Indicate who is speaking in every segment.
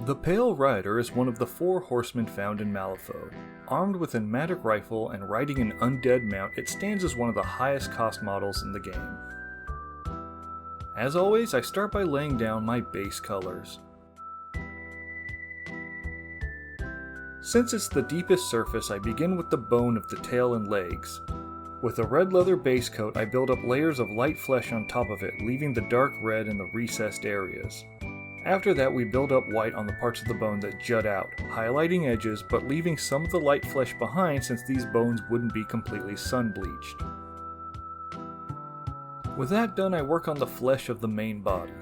Speaker 1: The Pale Rider is one of the 4 horsemen found in Malifaux. Armed with an automatic rifle and riding an undead mount, it stands as one of the highest cost models in the game. As always, I start by laying down my base colors. Since it's the deepest surface, I begin with the bone of the tail and legs. With a red leather base coat, I build up layers of light flesh on top of it, leaving the dark red in the recessed areas. After that, we build up white on the parts of the bone that jut out, highlighting edges but leaving some of the light flesh behind since these bones wouldn't be completely sun-bleached. With that done, I work on the flesh of the main body.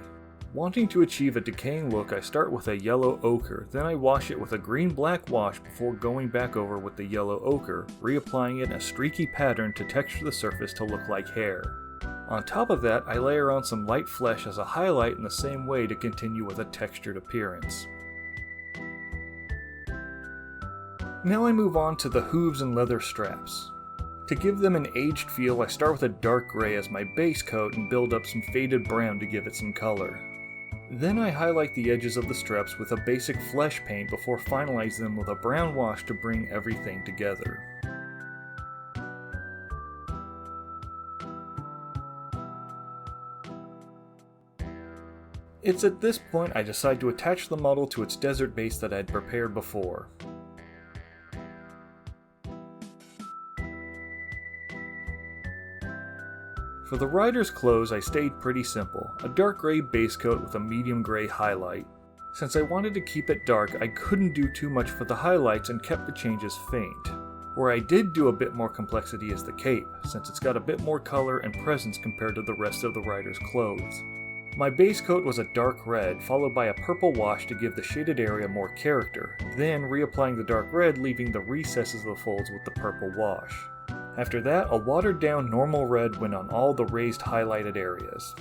Speaker 1: Wanting to achieve a decaying look, I start with a yellow ochre, then I wash it with a green-black wash before going back over with the yellow ochre, reapplying it in a streaky pattern to texture the surface to look like hair. On top of that, I layer on some light flesh as a highlight in the same way to continue with a textured appearance. Now I move on to the hooves and leather straps. To give them an aged feel, I start with a dark gray as my base coat and build up some faded brown to give it some color. Then I highlight the edges of the straps with a basic flesh paint before finalizing them with a brown wash to bring everything together. It's at this point I decide to attach the model to its desert base that I had prepared before. For the rider's clothes, I stayed pretty simple, a dark gray base coat with a medium gray highlight. Since I wanted to keep it dark, I couldn't do too much for the highlights and kept the changes faint. Where I did do a bit more complexity is the cape, since it's got a bit more color and presence compared to the rest of the rider's clothes. My base coat was a dark red, followed by a purple wash to give the shaded area more character, then reapplying the dark red, leaving the recesses of the folds with the purple wash. After that, a watered down normal red went on all the raised highlighted areas.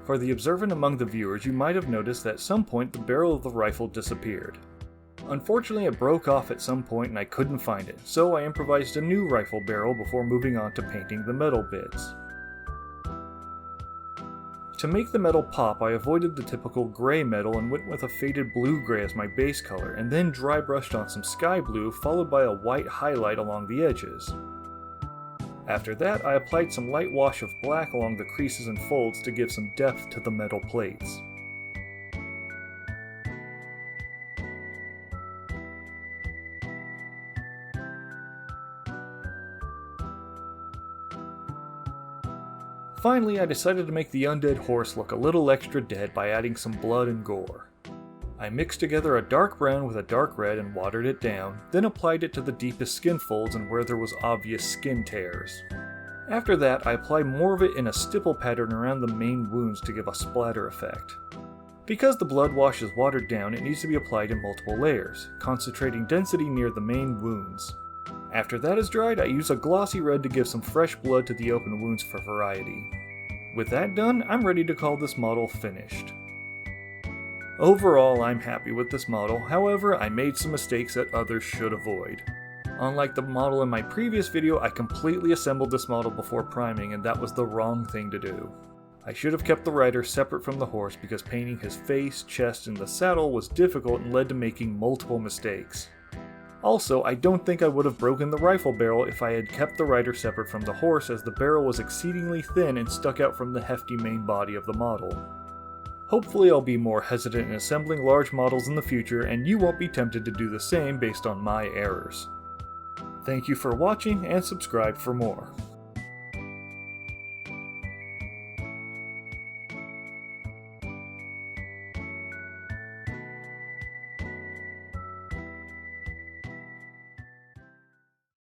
Speaker 1: For the observant among the viewers, you might have noticed that at some point the barrel of the rifle disappeared. Unfortunately, it broke off at some point and I couldn't find it, so I improvised a new rifle barrel before moving on to painting the metal bits. To make the metal pop, I avoided the typical gray metal and went with a faded blue-gray as my base color, and then dry brushed on some sky blue followed by a white highlight along the edges. After that, I applied some light wash of black along the creases and folds to give some depth to the metal plates. Finally, I decided to make the undead horse look a little extra dead by adding some blood and gore. I mixed together a dark brown with a dark red and watered it down, then applied it to the deepest skin folds and where there was obvious skin tears. After that, I applied more of it in a stipple pattern around the main wounds to give a splatter effect. Because the blood wash is watered down, it needs to be applied in multiple layers, concentrating density near the main wounds. After that is dried, I use a glossy red to give some fresh blood to the open wounds for variety. With that done, I'm ready to call this model finished. Overall, I'm happy with this model, however, I made some mistakes that others should avoid. Unlike the model in my previous video, I completely assembled this model before priming, and that was the wrong thing to do. I should have kept the rider separate from the horse because painting his face, chest, and the saddle was difficult and led to making multiple mistakes. Also, I don't think I would have broken the rifle barrel if I had kept the rider separate from the horse, as the barrel was exceedingly thin and stuck out from the hefty main body of the model. Hopefully I'll be more hesitant in assembling large models in the future, and you won't be tempted to do the same based on my errors. Thank you for watching, and subscribe for more.